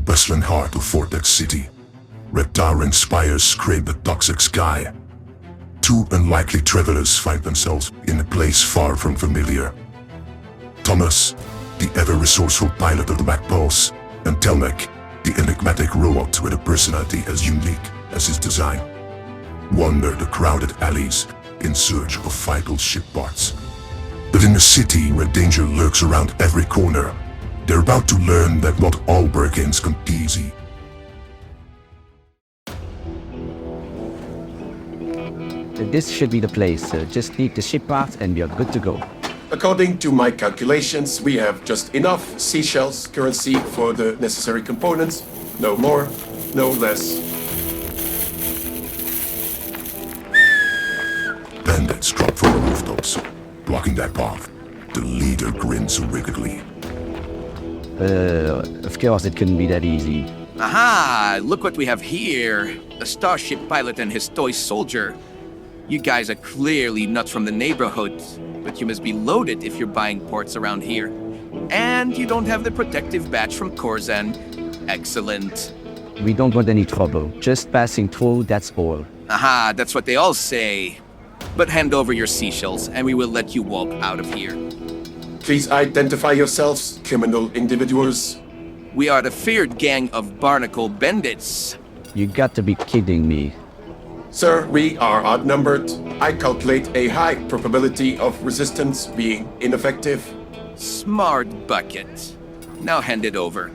bustling heart of Vortex City, where towering spires scrape the toxic sky. Two unlikely travelers find themselves in a place far from familiar. Thomas, the ever-resourceful pilot of the Pulse, and Telneck, the enigmatic robot with a personality as unique as his design, wander the crowded alleys in search of vital ship parts. But in a city where danger lurks around every corner, they're about to learn that not all break-ins come easy. This should be the place. Just need the ship part and you're good to go. According to my calculations, we have just enough seashells currency for the necessary components. No more, no less. Bandits drop from the rooftops, blocking their path. The leader grins wickedly. Of course it couldn't be that easy. Aha! Look what we have here. A starship pilot and his toy soldier. You guys are clearly not from the neighborhood, but you must be loaded if you're buying ports around here. And you don't have the protective badge from Corzan. Excellent. We don't want any trouble. Just passing through, that's all. Aha, that's what they all say. But hand over your seashells and we will let you walk out of here. Please identify yourselves, criminal individuals. We are the feared gang of barnacle bandits. You got to be kidding me. Sir, we are outnumbered. I calculate a high probability of resistance being ineffective. Smart bucket. Now hand it over.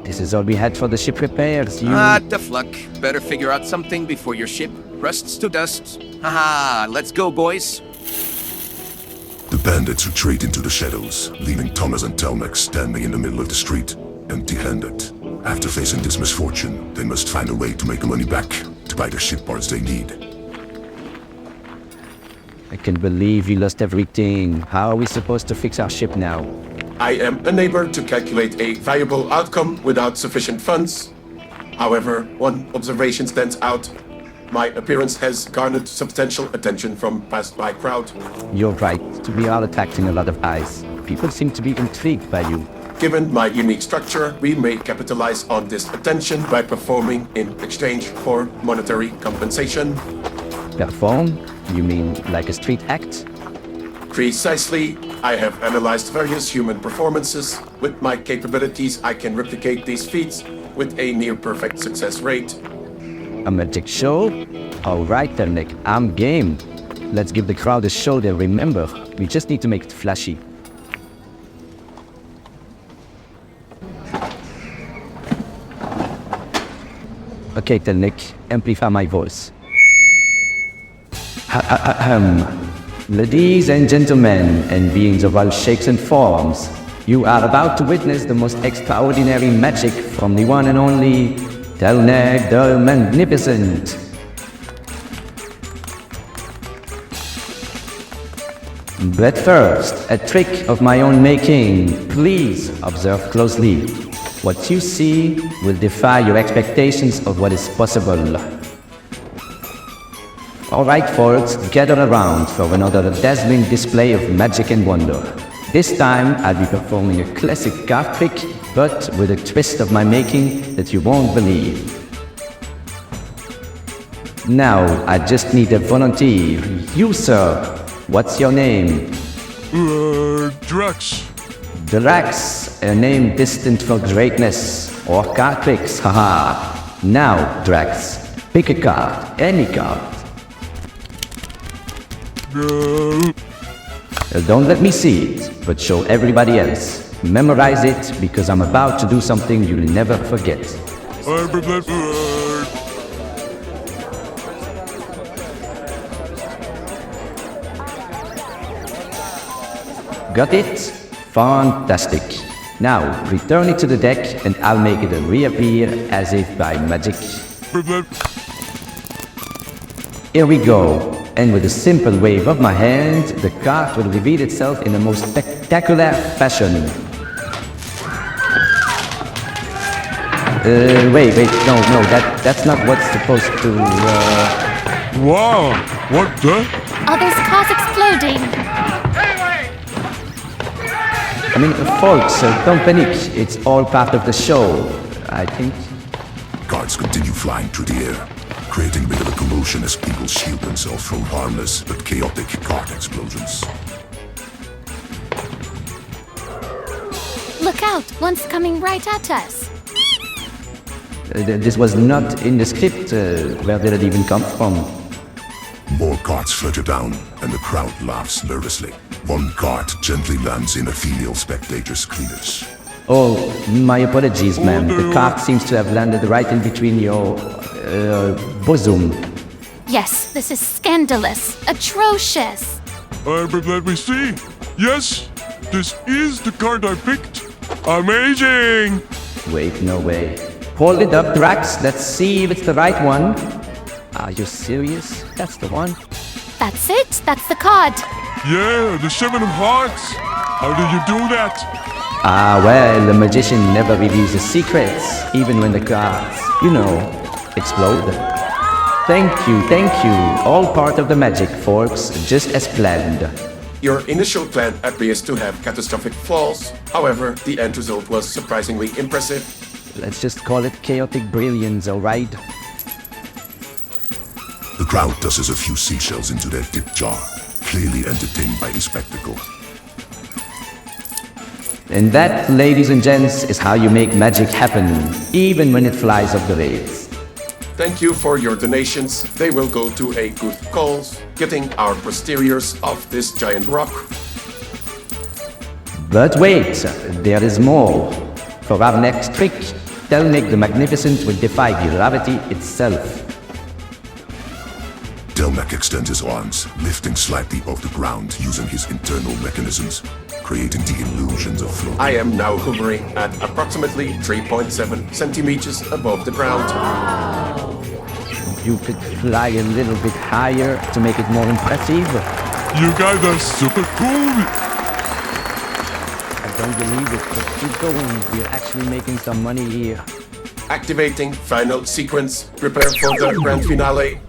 This is all we had for the ship repairs. Tough luck. Better figure out something before your ship rusts to dust. Haha, let's go, boys. The bandits retreat into the shadows, leaving Thomas and Telneck standing in the middle of the street, empty-handed. After facing this misfortune, they must find a way to make the money back, to buy the ship parts they need. I can't believe you lost everything. How are we supposed to fix our ship now? I am unable to calculate a viable outcome without sufficient funds. However, one observation stands out. My appearance has garnered substantial attention from passerby crowd. You're right. We are attracting a lot of eyes. People seem to be intrigued by you. Given my unique structure, we may capitalize on this attention by performing in exchange for monetary compensation. Perform? You mean like a street act? Precisely. I have analyzed various human performances. With my capabilities, I can replicate these feats with a near-perfect success rate. A magic show? Alright, Telneck, I'm game. Let's give the crowd a show they remember. We just need to make it flashy. Okay, Telneck, amplify my voice. Ladies and gentlemen, and beings of all shapes and forms, you are about to witness the most extraordinary magic from the one and only Telneck the Magnificent. But first, a trick of my own making. Please observe closely. What you see will defy your expectations of what is possible. Alright folks, gather around for another dazzling display of magic and wonder. This time I'll be performing a classic card trick, but with a twist of my making that you won't believe. Now, I just need a volunteer. You, sir. What's your name? Drax. Drax, a name destined for greatness. Or card tricks, haha. Now, Drax, pick a card, any card. Don't let me see it, but show everybody else. Memorize it, because I'm about to do something you'll never forget. Got it? Fantastic. Now, return it to the deck and I'll make it reappear as if by magic. Here we go. And with a simple wave of my hand, the card will reveal itself in the most spectacular fashion. Wait, no, that's not what's supposed to, Wow, what the? Are those cars exploding? folks, don't panic. It's all part of the show, I think. Guards continue flying through the air, creating a bit of a commotion as people shield themselves from harmless but chaotic cart explosions. Look out! One's coming right at us. This was not in the script. Where did it even come from? More carts flutter down, and the crowd laughs nervously. One cart gently lands in a female spectator's cleavage. Oh, my apologies, ma'am. The cart seems to have landed right in between your bosom. Yes, this is scandalous. Atrocious. But let me see. Yes, this is the card I picked. Amazing! Wait, no way. Hold it up, Drax. Let's see if it's the right one. Are you serious? That's the one. That's it. That's the card. Yeah, the 7 of hearts. How did you do that? Ah, well, the magician never reveals his secrets, even when the cards, explode. Thank you. All part of the magic, folks, just as planned. Your initial plan appears to have catastrophic flaws. However, the end result was surprisingly impressive. Let's just call it chaotic brilliance, alright? The crowd tosses a few seashells into their tip jar, clearly entertained by the spectacle. And that, ladies and gents, is how you make magic happen, even when it flies off the rails. Thank you for your donations. They will go to a good cause, getting our posteriors off this giant rock. But wait, there is more. For our next trick, Telneck the Magnificent will defy gravity itself. Telneck extends his arms, lifting slightly off the ground using his internal mechanisms, creating the illusions of floating. I am now hovering at approximately 3.7 centimeters above the ground. You could fly a little bit higher to make it more impressive. You guys are super cool. I don't believe it, but keep going. We're actually making some money here. Activating final sequence. Prepare for the grand finale.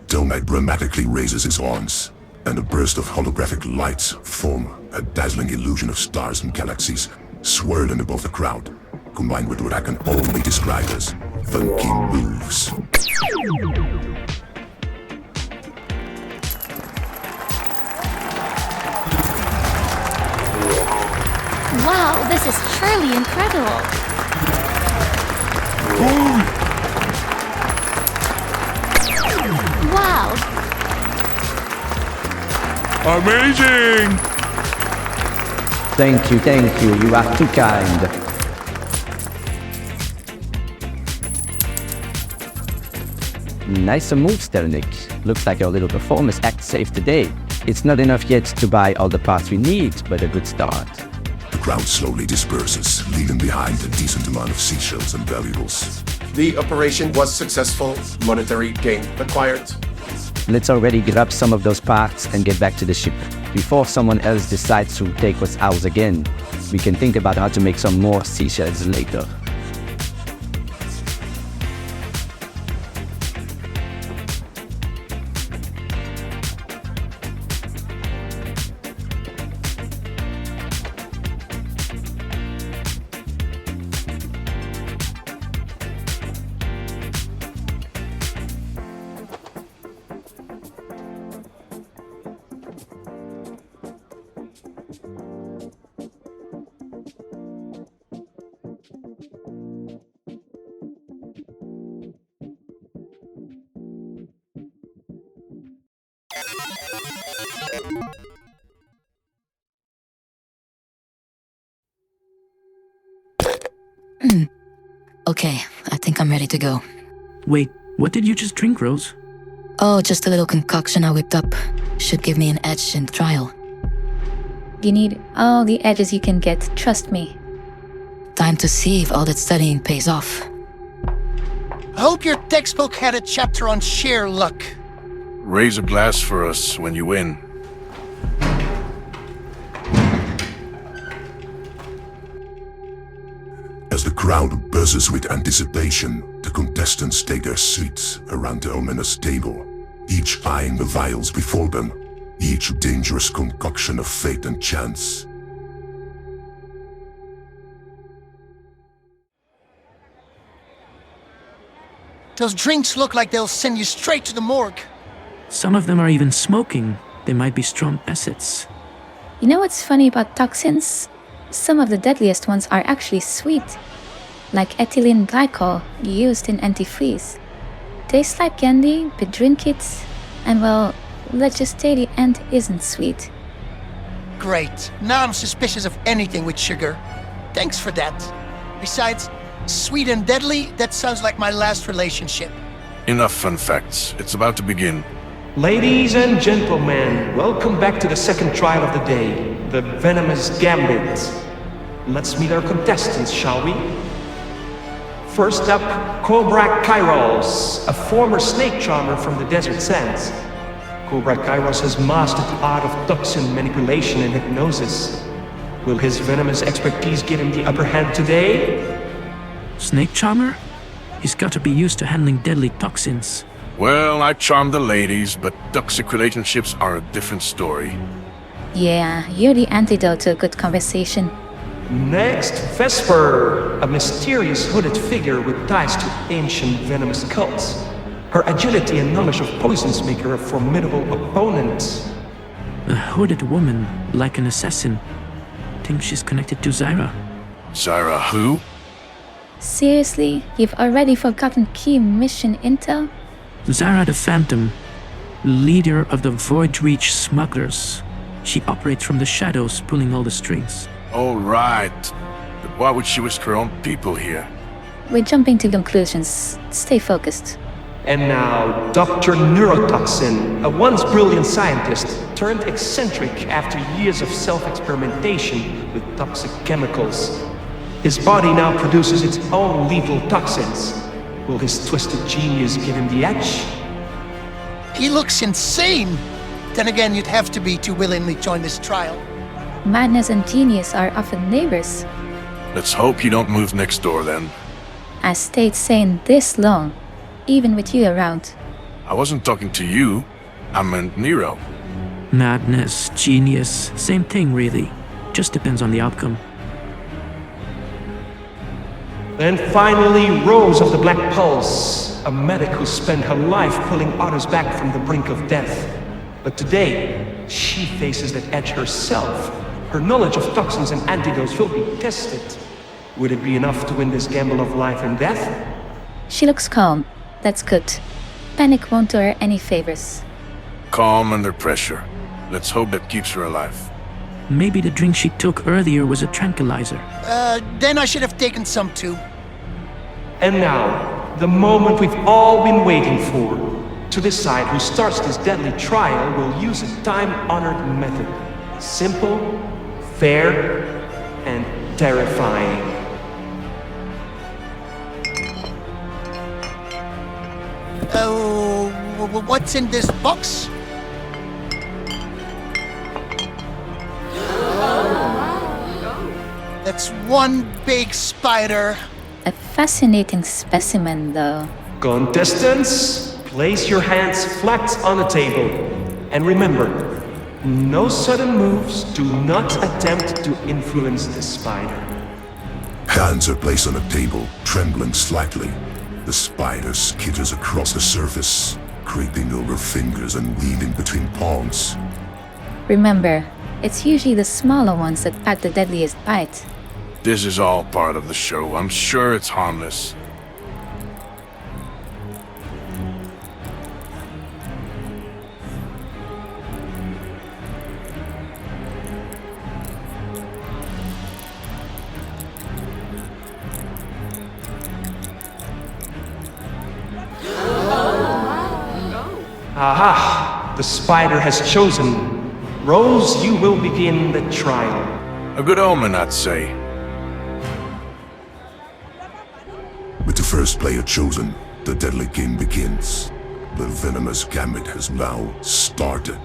Telneck dramatically raises his arms, and a burst of holographic lights form a dazzling illusion of stars and galaxies swirling above the crowd, combined with what I can only describe as funky moves. Wow, this is truly incredible. Wow. Amazing! Thank you. You are too kind. Nicer moves, Telneck. Looks like our little performance act saved the day. It's not enough yet to buy all the parts we need, but a good start. The crowd slowly disperses, leaving behind a decent amount of seashells and valuables. The operation was successful. Monetary gain acquired. Let's already grab some of those parts and get back to the ship. Before someone else decides to take what's ours again, we can think about how to make some more seashells later. Okay, I think I'm ready to go. Wait, what did you just drink, Rose? Oh, just a little concoction I whipped up. Should give me an edge in the trial. You need all the edges you can get, trust me. Time to see if all that studying pays off. I hope your textbook had a chapter on sheer luck. Raise a glass for us when you win. As the crowd buzzes with anticipation, the contestants take their seats around the ominous table, each eyeing the vials before them, each dangerous concoction of fate and chance. Those drinks look like they'll send you straight to the morgue. Some of them are even smoking. They might be strong acids. You know what's funny about toxins? Some of the deadliest ones are actually sweet, like ethylene glycol used in antifreeze. Tastes like candy, but drink it, and well, let's just say the end isn't sweet. Great. Now I'm suspicious of anything with sugar. Thanks for that. Besides, sweet and deadly, that sounds like my last relationship. Enough fun facts. It's about to begin. Ladies and gentlemen, welcome back to the second trial of the day, the Venomous Gambit. Let's meet our contestants, shall we? First up, Cobra Kairos, a former snake charmer from the desert sands. Cobra Kairos has mastered the art of toxin manipulation and hypnosis. Will his venomous expertise give him the upper hand today? Snake charmer? He's got to be used to handling deadly toxins. Well, I charm the ladies, but toxic relationships are a different story. Yeah, you're the antidote to a good conversation. Next, Vesper, a mysterious hooded figure with ties to ancient venomous cults. Her agility and knowledge of poisons make her a formidable opponent. A hooded woman, like an assassin. Think she's connected to Zyra. Zyra who? Seriously, you've already forgotten key mission intel? Zyra the Phantom, leader of the Void Reach smugglers. She operates from the shadows, pulling all the strings. All right. But why would she risk her own people here? We're jumping to conclusions. Stay focused. And now, Dr. Neurotoxin, a once brilliant scientist turned eccentric after years of self-experimentation with toxic chemicals. His body now produces its own lethal toxins. Will his twisted genius give him the edge? He looks insane! Then again, you'd have to be to willingly join this trial. Madness and genius are often neighbors. Let's hope you don't move next door then. I stayed sane this long, even with you around. I wasn't talking to you. I meant Nero. Madness, genius, same thing really. Just depends on the outcome. And finally, Rose of the Black Pulse, a medic who spent her life pulling others back from the brink of death. But today, she faces that edge herself. Her knowledge of toxins and antidotes will be tested. Would it be enough to win this gamble of life and death? She looks calm. That's good. Panic won't do her any favors. Calm under pressure. Let's hope that keeps her alive. Maybe the drink she took earlier was a tranquilizer. Then I should have taken some too. And now, the moment we've all been waiting for. To decide who starts this deadly trial, we'll use a time-honored method. Simple, fair, and terrifying. What's in this box? That's one big spider. A fascinating specimen, though. Contestants, place your hands flat on the table. And remember, no sudden moves. Do not attempt to influence the spider. Hands are placed on a table, trembling slightly. The spider skitters across the surface, creeping over fingers and weaving between palms. Remember, it's usually the smaller ones that pack the deadliest bite. This is all part of the show. I'm sure it's harmless. Aha! The spider has chosen. Rose, you will begin the trial. A good omen, I'd say. With the first player chosen, the deadly game begins. The venomous gambit has now started.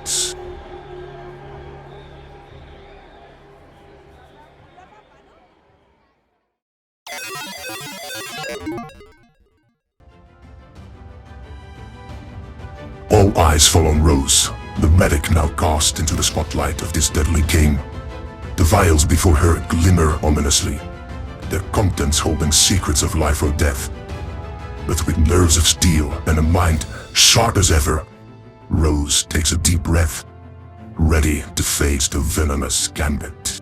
All eyes fall on Rose, the medic now cast into the spotlight of this deadly game. The vials before her glimmer ominously, their contents holding secrets of life or death. but with nerves of steel and a mind sharp as ever, Rose takes a deep breath, ready to face the venomous gambit.